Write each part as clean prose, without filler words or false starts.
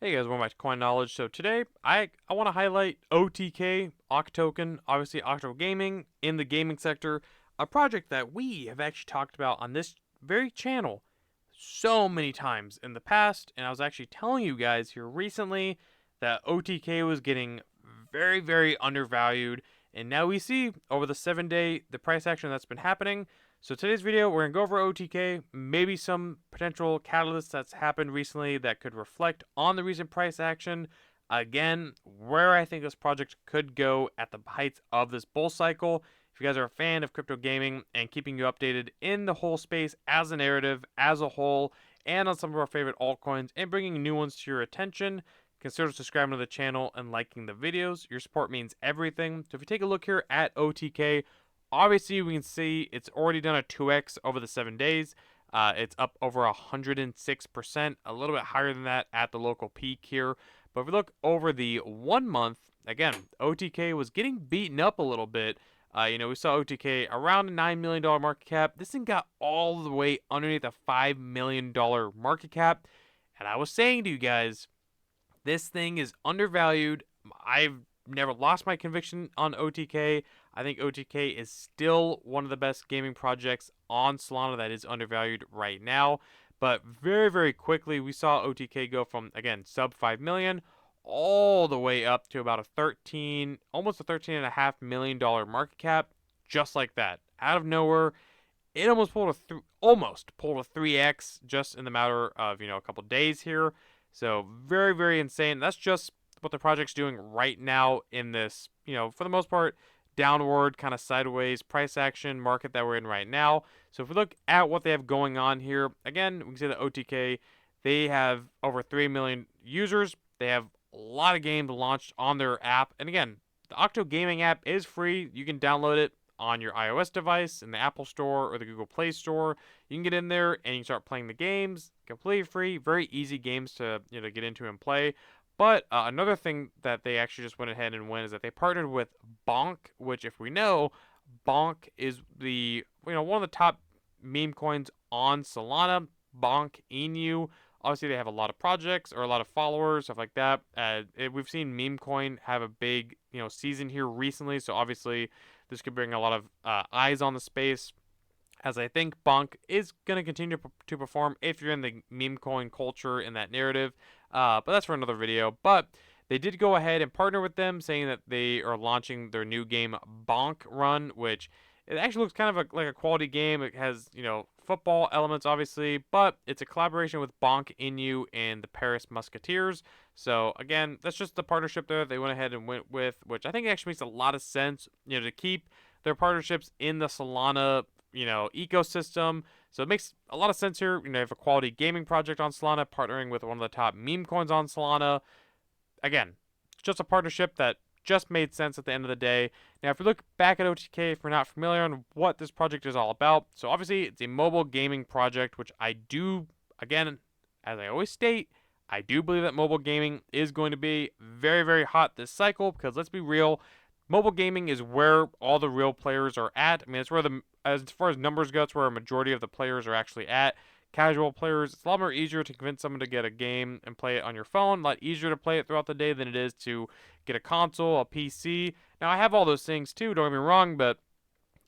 Hey guys, welcome back to Coin Knowledge. So today, I want to highlight OTK, Octoken, obviously Octo Gaming, in the gaming sector, a project that we have actually talked about on this very channel so many times in the past, and I was actually telling you guys here recently that OTK was getting very, very undervalued, and now we see over the 7-day the price action that's been happening. So today's video, we're going to go over OTK, maybe some potential catalysts that's happened recently that could reflect on the recent price action. Again, where I think this project could go at the heights of this bull cycle. If you guys are a fan of crypto gaming and keeping you updated in the whole space as a narrative, as a whole, and on some of our favorite altcoins and bringing new ones to your attention, consider subscribing to the channel and liking the videos. Your support means everything. So if you take a look here at OTK, obviously, we can see it's already done a 2x over the 7 days. It's up over 106%, a little bit higher than that at the local peak here. But if we look over the 1 month, again, OTK was getting beaten up a little bit. We saw OTK around a $9 million market cap. This thing got all the way underneath a $5 million market cap. And I was saying to you guys, this thing is undervalued. I've never lost my conviction on OTK. I think OTK is still one of the best gaming projects on Solana that is undervalued right now. But very, very quickly, we saw OTK go from, again, sub 5 million all the way up to about almost a $13.5 million market cap, just like that. Out of nowhere, it almost pulled a 3x just in the matter of, a couple days here. So very, very insane. That's just what the project's doing right now in this, for the most part, downward kind of sideways price action market that we're in right now. So if we look at what they have going on here, again, we can see that OTK, they have over 3 million users. They have a lot of games launched on their app. And again, the Octo Gaming app is free. You can download it on your iOS device in the Apple Store or the Google Play Store. You can get in there and you can start playing the games completely free. Very easy games to get into and play. But another thing that they actually just went ahead and went is that they partnered with Bonk, which, if we know, Bonk is one of the top meme coins on Solana. Bonk Inu. Obviously, they have a lot of projects or a lot of followers, stuff like that. We've seen meme coin have a big season here recently, so obviously this could bring a lot of eyes on the space, as I think Bonk is going to continue to perform if you're in the meme coin culture in that narrative. But that's for another video. But they did go ahead and partner with them, saying that they are launching their new game Bonk Run, which it actually looks kind of like a quality game. It has, football elements, obviously, but it's a collaboration with Bonk Inu and the Paris Musketeers. So, again, that's just the partnership there they went ahead and went with, which I think actually makes a lot of sense, to keep their partnerships in the Solana, ecosystem. So it makes a lot of sense here. You have a quality gaming project on Solana partnering with one of the top meme coins on Solana. Again, just a partnership that just made sense at the end of the day. Now, if we look back at OTK, if we're not familiar on what this project is all about, so obviously it's a mobile gaming project, which I do, again, as I always state, I do believe that mobile gaming is going to be very, very hot this cycle because let's be real, mobile gaming is where all the real players are at. I mean, it's where as far as numbers go, it's where a majority of the players are actually at. Casual players, it's a lot more easier to convince someone to get a game and play it on your phone. A lot easier to play it throughout the day than it is to get a console, a PC. Now, I have all those things too, don't get me wrong, but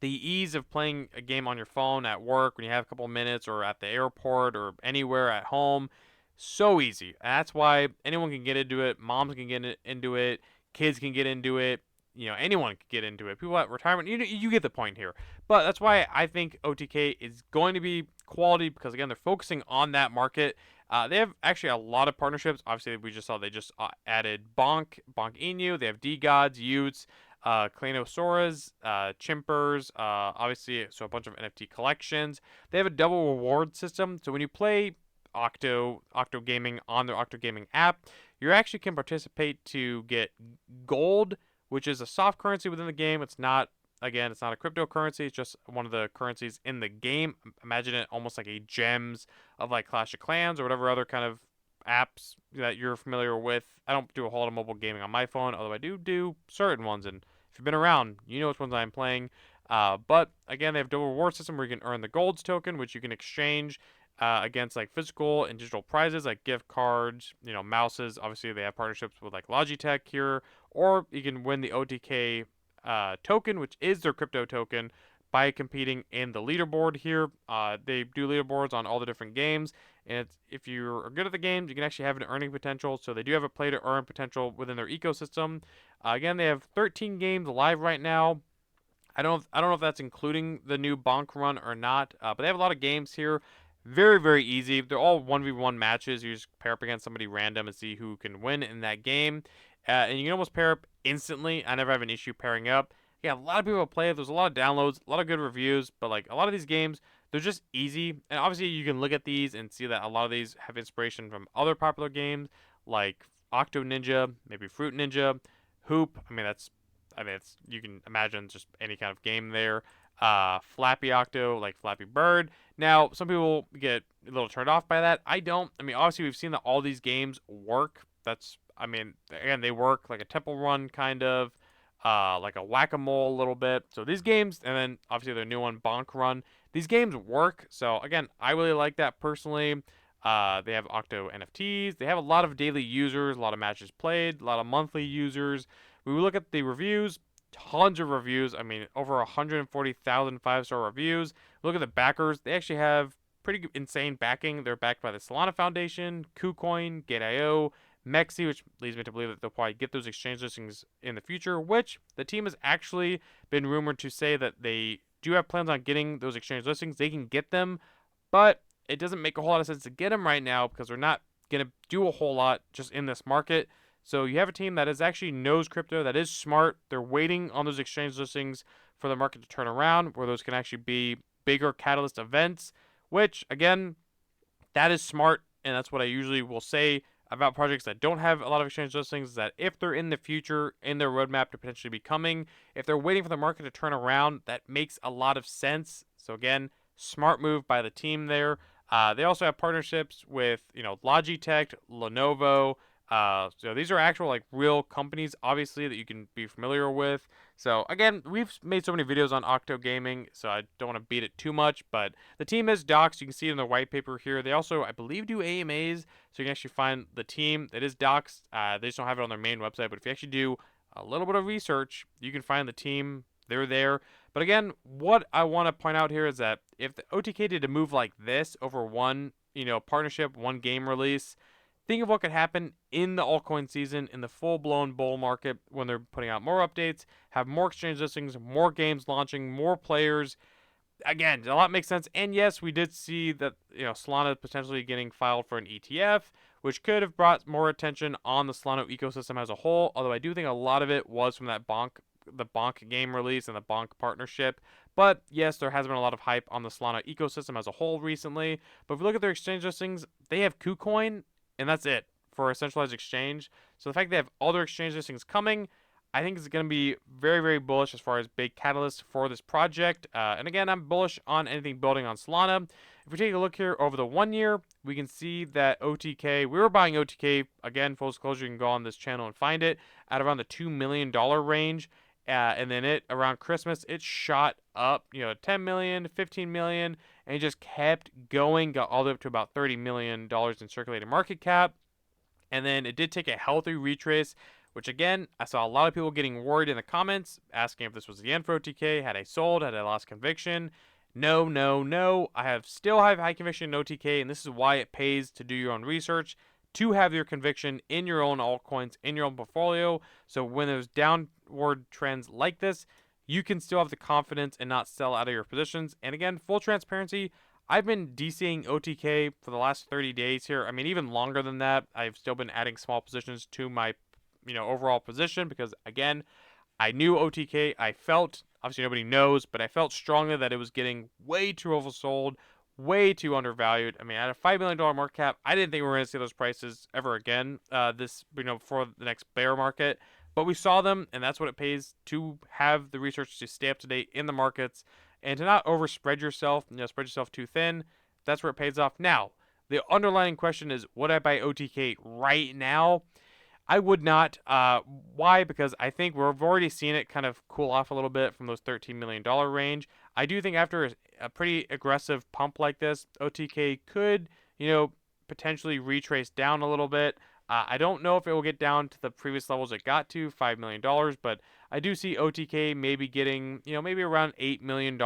the ease of playing a game on your phone at work when you have a couple minutes or at the airport or anywhere at home, so easy. And that's why anyone can get into it. Moms can get into it. Kids can get into it. Anyone can get into it. People at retirement, you get the point here. But that's why I think OTK is going to be quality because, again, they're focusing on that market. They have actually a lot of partnerships. Obviously, we just saw they just added Bonk Inu. They have D-Gods, Utes, Clanosauras, Chimpers, obviously, so a bunch of NFT collections. They have a double reward system. So when you play Octo Gaming on their Octo Gaming app, you actually can participate to get gold, which is a soft currency within the game. It's not a cryptocurrency. It's just one of the currencies in the game. Imagine it almost like a gems of like Clash of Clans or whatever other kind of apps that you're familiar with. I don't do a whole lot of mobile gaming on my phone, although I do certain ones. And if you've been around, you know which ones I'm playing. But again, they have double reward system where you can earn the golds token, which you can exchange against like physical and digital prizes like gift cards, mouses. Obviously, they have partnerships with like Logitech here, or you can win the OTK token, which is their crypto token, by competing in the leaderboard here. They do leaderboards on all the different games, and if you're good at the games, you can actually have an earning potential. So they do have a play to earn potential within their ecosystem. Again, they have 13 games live right now. I don't know if that's including the new Bonk run or not, but they have a lot of games here. Very, very easy. They're all 1v1 matches. You just pair up against somebody random and see who can win in that game. And you can almost pair up instantly. I never have an issue pairing up. Yeah, a lot of people play it. There's a lot of downloads, a lot of good reviews, but like a lot of these games, they're just easy. And obviously, you can look at these and see that a lot of these have inspiration from other popular games like Octo Ninja, maybe Fruit Ninja, Hoop. It's you can imagine just any kind of game there. Flappy Octo, like Flappy Bird. Now, some people get a little turned off by that. I don't. I mean, obviously, we've seen that all these games work. Again, they work like a Temple Run kind of, like a Whack-A-Mole a little bit. So these games, and then obviously their new one, Bonk Run. These games work. So again, I really like that personally. They have Octo NFTs. They have a lot of daily users, a lot of matches played, a lot of monthly users. We look at the reviews, tons of reviews. I mean, over 140,000 five-star reviews. Look at the backers. They actually have pretty insane backing. They're backed by the Solana Foundation, KuCoin, Gate.io, Mexi, which leads me to believe that they'll probably get those exchange listings in the future, which the team has actually been rumored to say that they do have plans on getting those exchange listings. They can get them, but it doesn't make a whole lot of sense to get them right now because they're not going to do a whole lot just in this market. So you have a team that is actually knows crypto, that is smart. They're waiting on those exchange listings for the market to turn around, where those can actually be bigger catalyst events, which, again, that is smart, and that's what I usually will say about projects that don't have a lot of exchange listings, is that if they're in the future, in their roadmap to potentially be coming, if they're waiting for the market to turn around, that makes a lot of sense. So again, smart move by the team there. They also have partnerships with, Logitech, Lenovo. So these are actual like real companies, obviously, that you can be familiar with. So again, we've made so many videos on Octo Gaming, so I don't want to beat it too much. But the team is doxed. You can see it in the white paper here. They also, I believe, do AMAs, so you can actually find the team. It is doxed. They just don't have it on their main website. But if you actually do a little bit of research, you can find the team. They're there. But again, what I want to point out here is that if the OTK did a move like this over one, partnership, one game release, think of what could happen in the altcoin season, in the full-blown bull market, when they're putting out more updates, have more exchange listings, more games launching, more players. Again, a lot makes sense. And yes, we did see that Solana potentially getting filed for an ETF, which could have brought more attention on the Solana ecosystem as a whole. Although I do think a lot of it was from that the Bonk game release and the Bonk partnership. But yes, there has been a lot of hype on the Solana ecosystem as a whole recently. But if we look at their exchange listings, they have KuCoin, and that's it for a centralized exchange. So the fact they have other exchange listings coming, I think is going to be very, very bullish as far as big catalyst for this project. And again, I'm bullish on anything building on Solana. If we take a look here over the 1 year, we can see that OTK, we were buying OTK, again, full disclosure, you can go on this channel and find it, at around the $2 million range. And then around Christmas, it shot up, 10 million, 15 million, and it just kept going, got all the way up to about $30 million in circulating market cap. And then it did take a healthy retrace, which again, I saw a lot of people getting worried in the comments, asking if this was the end for OTK. Had I sold? Had I lost conviction? No, no, no. Still have high conviction in OTK, and this is why it pays to do your own research, to have your conviction in your own altcoins, in your own portfolio. So when there's downward trends like this, you can still have the confidence and not sell out of your positions. And again, full transparency, I've been DCing OTK for the last 30 days here. I mean, even longer than that. I've still been adding small positions to my, overall position because, again, I knew OTK. I felt, obviously nobody knows, but I felt strongly that it was getting way too oversold, way too undervalued. I mean, at a $5 million market cap, I didn't think we were going to see those prices ever again before the next bear market. But we saw them, and that's what it pays to have the research to stay up to date in the markets and to not overspread yourself, spread yourself too thin. That's where it pays off. Now, the underlying question is, would I buy OTK right now? I would not. Why? Because I think we've already seen it kind of cool off a little bit from those $13 million range. I do think after a pretty aggressive pump like this, OTK could, potentially retrace down a little bit. I don't know if it will get down to the previous levels it got to, $5 million, but I do see OTK maybe getting, maybe around $8 million,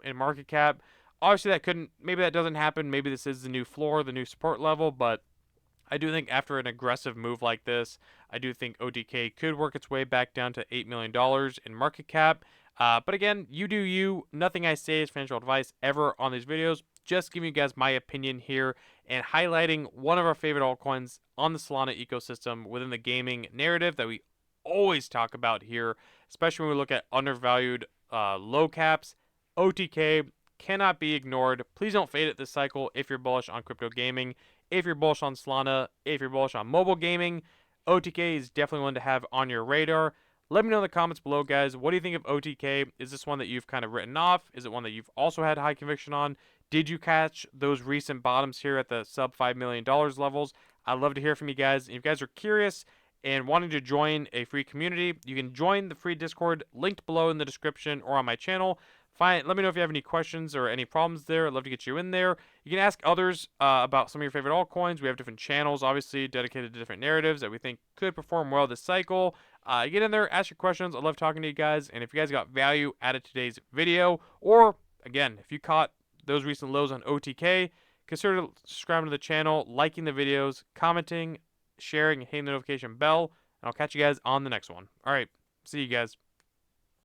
in market cap. Obviously, maybe that doesn't happen. Maybe this is the new floor, the new support level, but I do think after an aggressive move like this, I do think OTK could work its way back down to $8 million in market cap. But again, you do you. Nothing I say is financial advice ever on these videos. Just giving you guys my opinion here and highlighting one of our favorite altcoins on the Solana ecosystem within the gaming narrative that we always talk about here, especially when we look at undervalued low caps. OTK cannot be ignored. Please don't fade it this cycle if you're bullish on crypto gaming. If you're bullish on Solana, if you're bullish on mobile gaming, OTK is definitely one to have on your radar. Let me know in the comments below, guys. What do you think of OTK? Is this one that you've kind of written off? Is it one that you've also had high conviction on? Did you catch those recent bottoms here at the sub $5 million levels? I'd love to hear from you guys. If you guys are curious and wanting to join a free community, you can join the free Discord linked below in the description or on my channel. Let me know if you have any questions or any problems there. I'd love to get you in there. You can ask others about some of your favorite altcoins. We have different channels, obviously, dedicated to different narratives that we think could perform well this cycle. Get in there, ask your questions. I love talking to you guys. And if you guys got value out of today's video, or, again, if you caught those recent lows on OTK, consider subscribing to the channel, liking the videos, commenting, sharing, and hitting the notification bell. And I'll catch you guys on the next one. All right, see you guys.